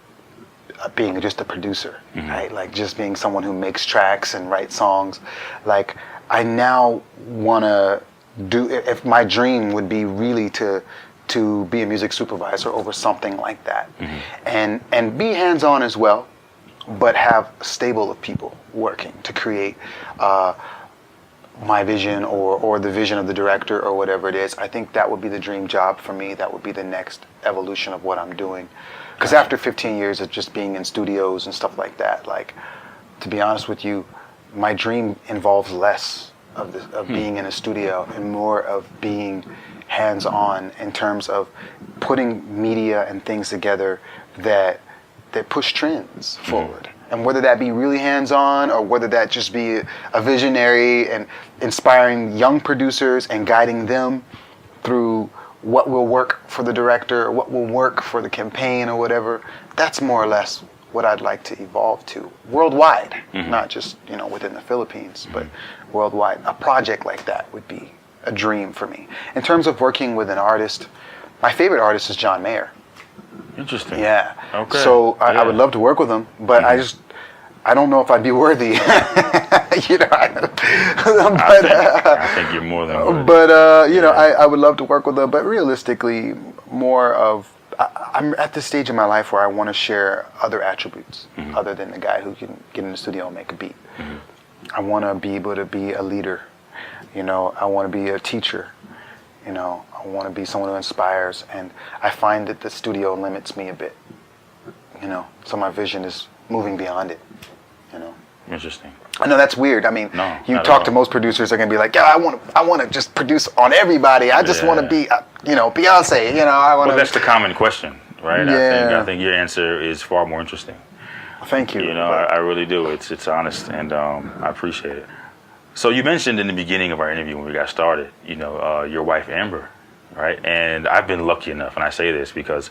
Speaker 2: being just a producer, right? Like just being someone who makes tracks and writes songs. Like I now want to do, if my dream would be really to be a music supervisor over something like that, and be hands-on as well, but have a stable of people working to create my vision or the vision of the director or whatever it is. I think that would be the dream job for me. That would be the next evolution of what I'm doing. Because after 15 years of just being in studios and stuff like that, like, to be honest with you, my dream involves less of being in a studio and more of being hands-on in terms of putting media and things together that push trends forward. And whether that be really hands-on or whether that just be a visionary and inspiring young producers and guiding them through what will work for the director or what will work for the campaign or whatever, that's more or less what I'd like to evolve to worldwide, not just within the Philippines, but worldwide. A project like that would be a dream for me. In terms of working with an artist, my favorite artist is John Mayer.
Speaker 1: Interesting.
Speaker 2: Yeah.
Speaker 1: Okay.
Speaker 2: So I would love to work with him, but I don't know if I'd be worthy. I
Speaker 1: think you're more than worthy.
Speaker 2: But I would love to work with him. But realistically, more of I'm at this stage in my life where I want to share other attributes other than the guy who can get in the studio and make a beat. I want to be able to be a leader. I want to be a teacher. I want to be someone who inspires, and I find that the studio limits me a bit. So my vision is moving beyond it.
Speaker 1: Interesting.
Speaker 2: I know that's weird. I mean,
Speaker 1: no,
Speaker 2: you talk to most producers, they're gonna be like, "Yeah, I want to just produce on everybody. I just want to be, Beyonce. I want."
Speaker 1: Well, that's the common question, right?
Speaker 2: Yeah.
Speaker 1: I think your answer is far more interesting.
Speaker 2: Thank you.
Speaker 1: I really do. It's honest, and I appreciate it. So you mentioned in the beginning of our interview when we got started, your wife Amber, right? And I've been lucky enough, and I say this because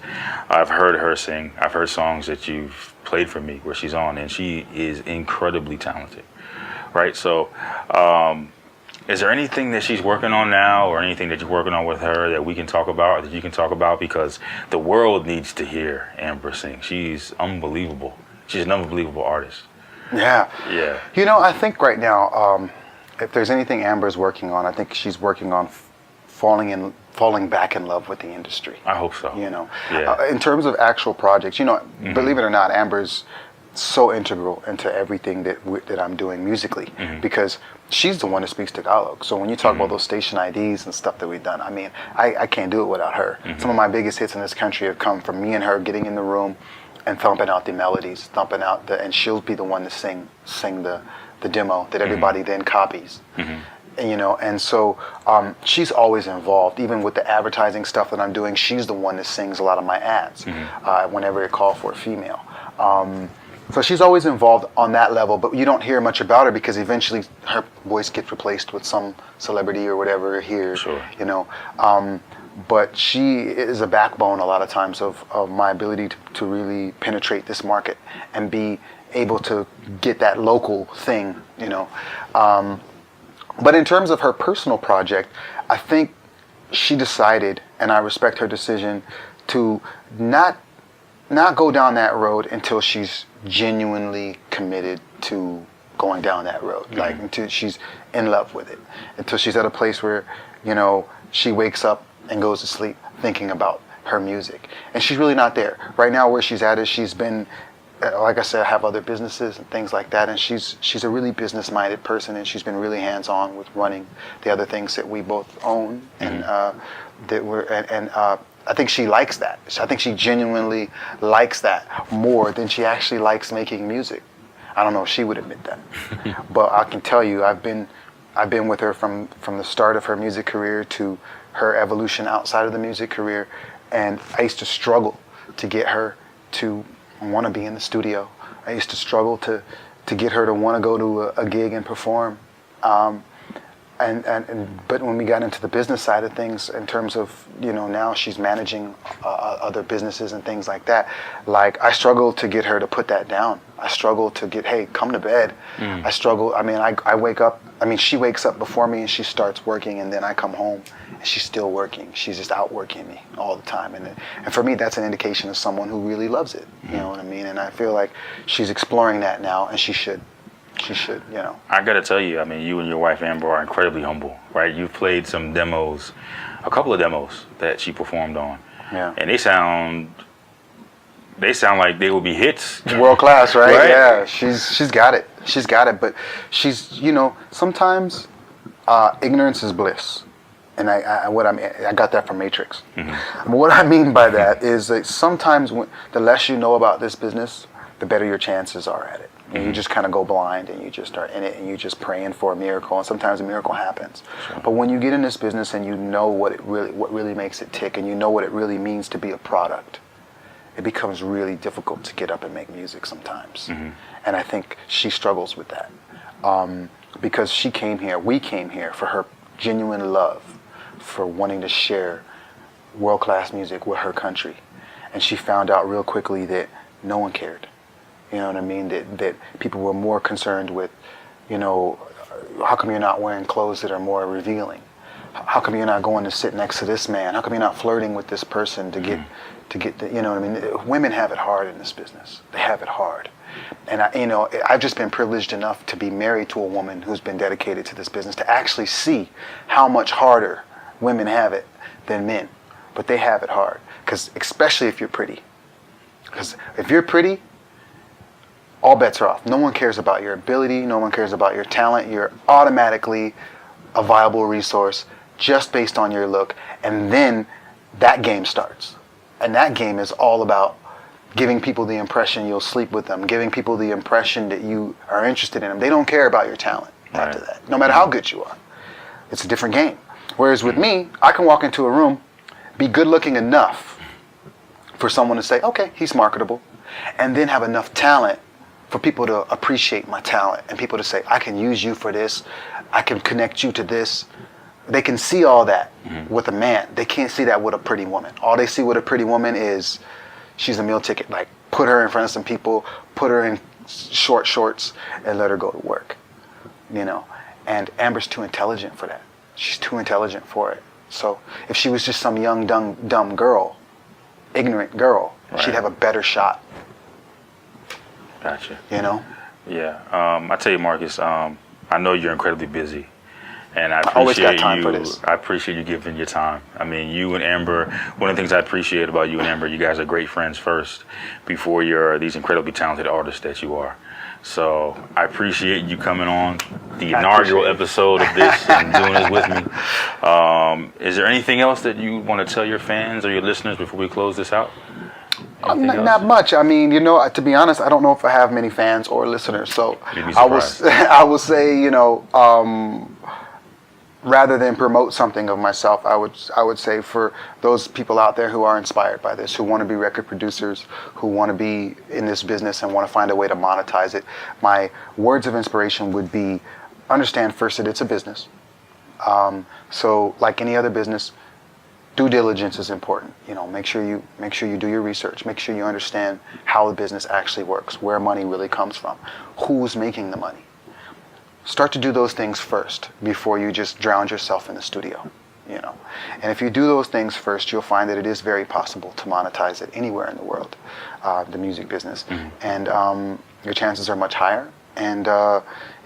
Speaker 1: I've heard her sing. I've heard songs that you've played for me where she's on, and she is incredibly talented, right? So is there anything that she's working on now or anything that you're working on with her that we can talk about, that you can talk about? Because the world needs to hear Amber sing. She's unbelievable. She's an unbelievable artist.
Speaker 2: Yeah.
Speaker 1: Yeah.
Speaker 2: I think right now, if there's anything Amber's working on, I think she's working on falling back in love with the industry.
Speaker 1: I hope so. Yeah.
Speaker 2: In terms of actual projects, believe it or not, Amber's so integral into everything that I'm doing musically, because she's the one that speaks Tagalog. So when you talk about those station IDs and stuff that we've done, I mean, I can't do it without her. Some of my biggest hits in this country have come from me and her getting in the room and thumping out the melodies, and she'll be the one to sing the demo that everybody then copies. And so she's always involved, even with the advertising stuff that I'm doing. She's the one that sings a lot of my ads whenever it calls for a female. So she's always involved on that level, but you don't hear much about her because eventually her voice gets replaced with some celebrity or whatever here.
Speaker 1: Sure.
Speaker 2: But she is a backbone a lot of times of my ability to really penetrate this market and be able to get that local thing, But in terms of her personal project, I think she decided, and I respect her decision, to not go down that road until she's genuinely committed to going down that road, like until she's in love with it, until she's at a place where, she wakes up and goes to sleep thinking about her music. And she's really not there. Right now where she's at is she's been, like I said, I have other businesses and things like that, and she's a really business-minded person, and she's been really hands-on with running the other things that we both own, and I think she likes that. I think she genuinely likes that more than she actually likes making music. I don't know if she would admit that, but I can tell you, I've been with her from the start of her music career to her evolution outside of the music career, and I used to struggle to get her to want to be in the studio. I used to struggle to get her to want to go to a gig and perform. But when we got into the business side of things, in terms of, now she's managing other businesses and things like that, like I struggle to get her to put that down. I struggle to get, hey, come to bed. I struggle. I mean, I wake up. I mean, she wakes up before me and she starts working, and then I come home and she's still working. She's just outworking me all the time. And for me, that's an indication of someone who really loves it. You know what I mean? And I feel like she's exploring that now, and she should. She should,
Speaker 1: I got to tell you, I mean, you and your wife, Amber, are incredibly humble, right? You've played some demos, a couple of demos that she performed on.
Speaker 2: Yeah.
Speaker 1: And they sound like they will be hits.
Speaker 2: World class, right?
Speaker 1: Right?
Speaker 2: Yeah, she's got it. She's got it. But she's, sometimes ignorance is bliss. And I got that from Matrix. What I mean by that is that sometimes the less you know about this business, the better your chances are at it. And you just kind of go blind, and you just are in it, and you're just praying for a miracle, and sometimes a miracle happens. Sure. But when you get in this business and you know what really makes it tick, and you know what it really means to be a product, it becomes really difficult to get up and make music sometimes. And I think she struggles with that because we came here for her genuine love for wanting to share world-class music with her country, and she found out real quickly that no one cared. You know what I mean? That people were more concerned with, how come you're not wearing clothes that are more revealing? How come you're not going to sit next to this man? How come you're not flirting with this person to get the, you know what I mean? Women have it hard in this business. They have it hard. And I've just been privileged enough to be married to a woman who's been dedicated to this business, to actually see how much harder women have it than men. But they have it hard, especially if you're pretty. Because if you're pretty, all bets are off. No one cares about your ability. No one cares about your talent. You're automatically a viable resource just based on your look. And then that game starts. And that game is all about giving people the impression you'll sleep with them, giving people the impression that you are interested in them. They don't care about your talent after that, no matter how good you are. It's a different game. Whereas with me, I can walk into a room, be good looking enough for someone to say, okay, he's marketable, and then have enough talent for people to appreciate my talent, and people to say, I can use you for this. I can connect you to this. They can see all that with a man. They can't see that with a pretty woman. All they see with a pretty woman is she's a meal ticket. Like, put her in front of some people, put her in short shorts, and let her go to work. You know, and Amber's too intelligent for that. She's too intelligent for it. So if she was just some young, dumb girl, ignorant girl, she'd have a better shot.
Speaker 1: Gotcha.
Speaker 2: You know?
Speaker 1: Yeah. I tell you, Marcus, I know you're incredibly busy. And I
Speaker 2: always got
Speaker 1: appreciate
Speaker 2: time
Speaker 1: you.
Speaker 2: for this.
Speaker 1: I appreciate you giving your time. I mean, you and Amber. One of the things I appreciate about you and Amber, you guys are great friends first, before you're these incredibly talented artists that you are. So I appreciate you coming on the inaugural episode of this and doing this with me. Is there anything else that you want to tell your fans or your listeners before we close this out?
Speaker 2: Not much. I mean, you know, to be honest, I don't know if I have many fans or listeners. So I will say, you know. Rather than promote something of myself, I would say for those people out there who are inspired by this, who want to be record producers, who want to be in this business and want to find a way to monetize it, my words of inspiration would be, understand first that it's a business. So like any other business, due diligence is important. You know, make sure you do your research. Make sure you understand how the business actually works, where money really comes from, who's making the money. Start to do those things first before you just drown yourself in the studio, you know. And if you do those things first, you'll find that it is very possible to monetize it anywhere in the world, the music business. And your chances are much higher. And,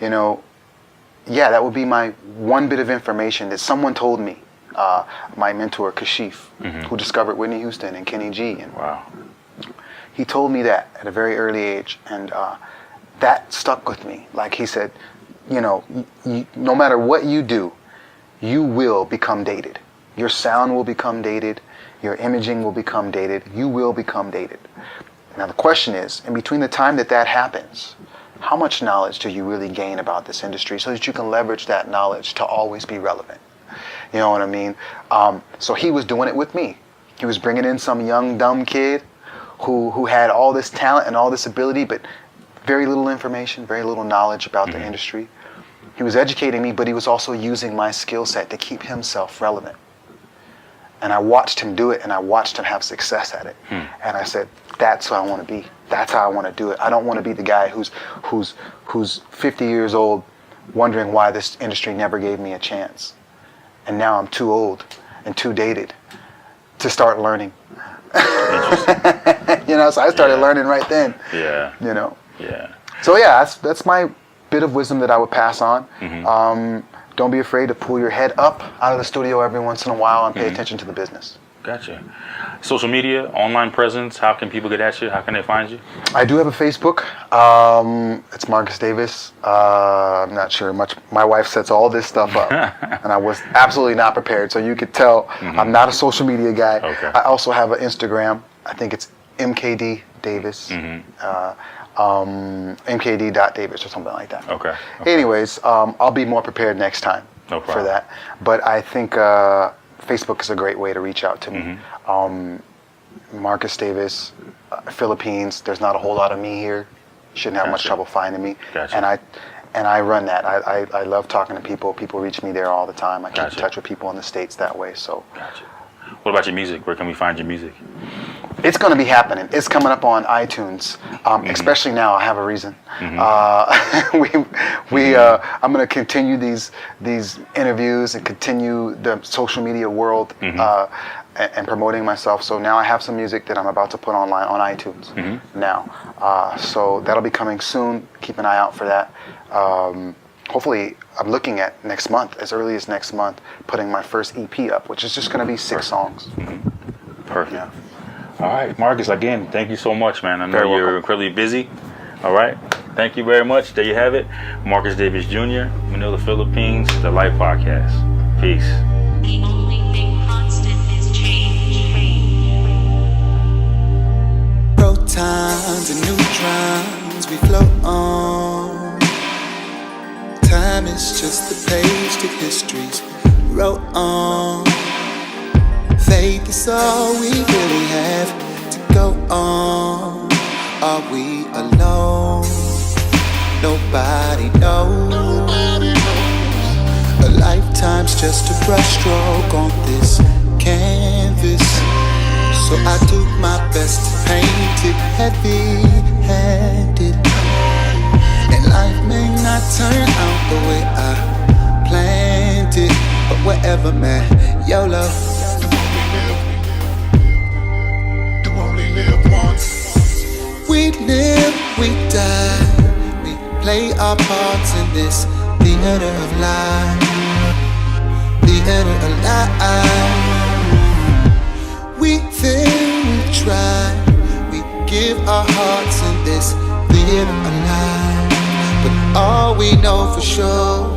Speaker 2: you know, yeah, that would be my one bit of information that someone told me, my mentor, Kashif, who discovered Whitney Houston and Kenny G. And
Speaker 1: wow.
Speaker 2: He told me that at a very early age. And that stuck with me. Like he said, you know, no matter what you do, you will become dated. Your sound will become dated. Your imaging will become dated. You will become dated. Now the question is, in between the time that happens, how much knowledge do you really gain about this industry so that you can leverage that knowledge to always be relevant? You know what I mean? So he was doing it with me. He was bringing in some young, dumb kid who had all this talent and all this ability, but very little information, very little knowledge about the industry. He was educating me, but he was also using my skill set to keep himself relevant. And I watched him do it, and I watched him have success at it. And I said, that's who I want to be. That's how I want to do it. I don't want to be the guy who's 50 years old, wondering why this industry never gave me a chance. And now I'm too old and too dated to start learning. You know, so I started learning right then.
Speaker 1: Yeah.
Speaker 2: You know.
Speaker 1: Yeah.
Speaker 2: So yeah, that's my bit of wisdom that I would pass on. Don't be afraid to pull your head up out of the studio every once in a while and pay attention to the business.
Speaker 1: Gotcha. Social media, online presence, how can people get at you? How can they find you?
Speaker 2: I do have a Facebook. It's Marcus Davis. I'm not sure much. My wife sets all this stuff up. And I was absolutely not prepared. So you could tell I'm not a social media guy.
Speaker 1: Okay.
Speaker 2: I also have an Instagram. I think it's MKD Davis. MKD.Davis or something like that.
Speaker 1: Okay.
Speaker 2: Anyways, I'll be more prepared next time for that. But I think Facebook is a great way to reach out to me. Marcus Davis, Philippines. There's not a whole lot of me here. Shouldn't have much trouble finding me. And I run that. I love talking to people. People reach me there all the time. I keep in touch with people in the States that way. So.
Speaker 1: Gotcha. What about your music? Where can we find your music?
Speaker 2: It's going to be happening. It's coming up on iTunes, especially now. I have a reason. I'm going to continue these interviews and continue the social media world and promoting myself. So now I have some music that I'm about to put online on iTunes now. So that'll be coming soon. Keep an eye out for that. Hopefully, I'm looking at next month, as early as next month, putting my first EP up, which is just going to be 6 songs.
Speaker 1: Perfect.
Speaker 2: Yeah.
Speaker 1: All right, Marcus, again, thank you so much, man. I know
Speaker 2: Very
Speaker 1: you're
Speaker 2: welcome.
Speaker 1: incredibly busy. All right. Thank you very much. There you have it. Marcus Davis Jr., Manila, Philippines, The Life Podcast. Peace.
Speaker 3: The only thing constant is change.
Speaker 4: Protons and neutrons, we float on. Time is just the page that history's wrote on. Faith is all we really have to go on. Are we alone? Nobody knows. time's just a brushstroke on this canvas. So I do my best to paint it heavy-handed. And life may not turn out the way I planned it, but whatever, man, YOLO. You only live once. We live, we die, we play our parts in this theater of life. Theater of life. We fail, we try, we give our hearts in this theater of life. But all we know for sure,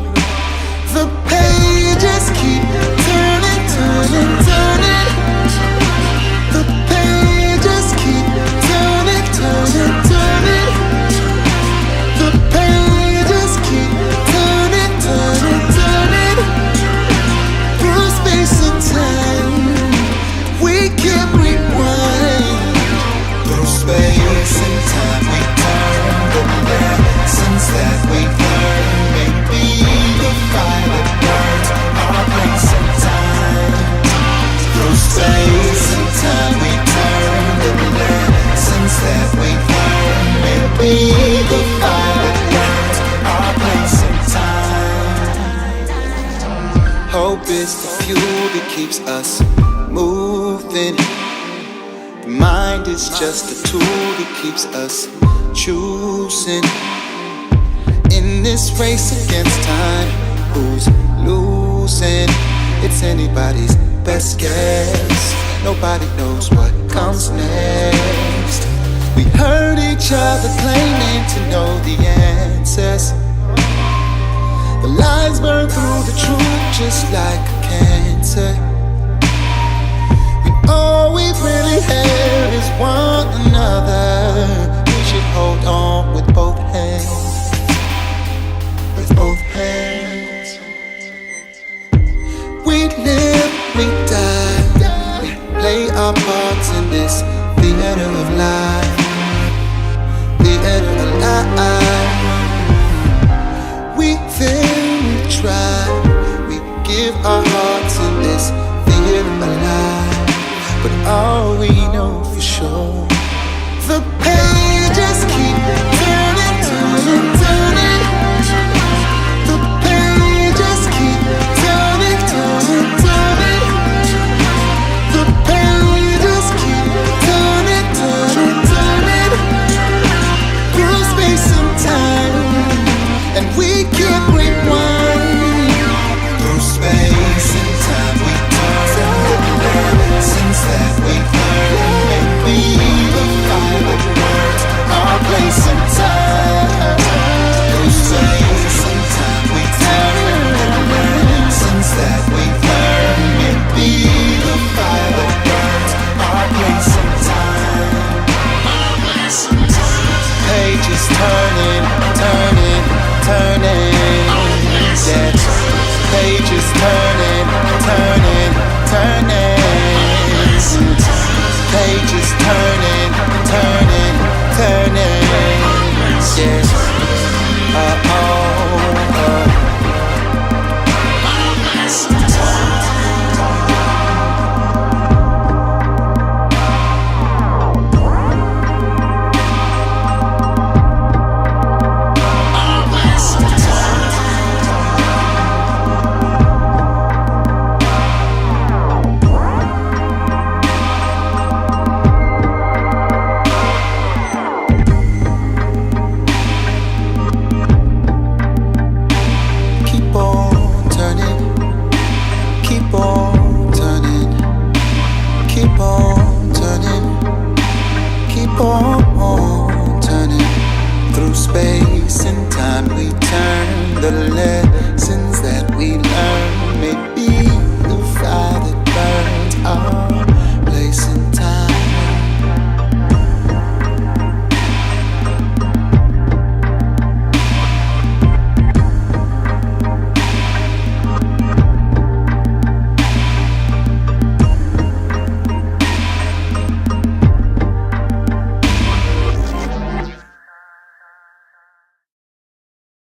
Speaker 4: the pages keep turning, turning, turning. The pages keep turning, turning, turning. The pages keep turning, turning, turning. Through space and time, we can't rewind. Through space and time, we turn the lessons that we learn. Maybe the fire that burns our place and time. Through space and time, we turn the lessons that we learn. Maybe the fire that burns our place and time. Hope is the fuel that keeps us moving. The mind is just a tool that keeps us choosing. In this race against time, who's losing? It's anybody's best guess. Nobody knows what comes next. We hurt each other claiming to know the answers. The lies burn through the truth just like a cancer. All we really have is one another. We should hold on with both hands. With both hands. We live, we die. We play our parts in this theater of life. Theater of life. We fail, we try. We give our hearts in this theater of life. But all we know for sure, the pages keep turning, turning, turning. The pages keep turning, turning, turning. The pages keep turning, turning, turning. Through space and time, and we can't rewind. Through space and time, we turn the lessons that we learn. Maybe the fire that burns our place and time. Through space and time, we turn the lessons that we learn. Maybe the fire that burns our place and time. Pages turning, turning, turning. Yes, pages turning, turning, turning. Pages turning, turning, turning. Yes. Turning through space and time, we turn the left.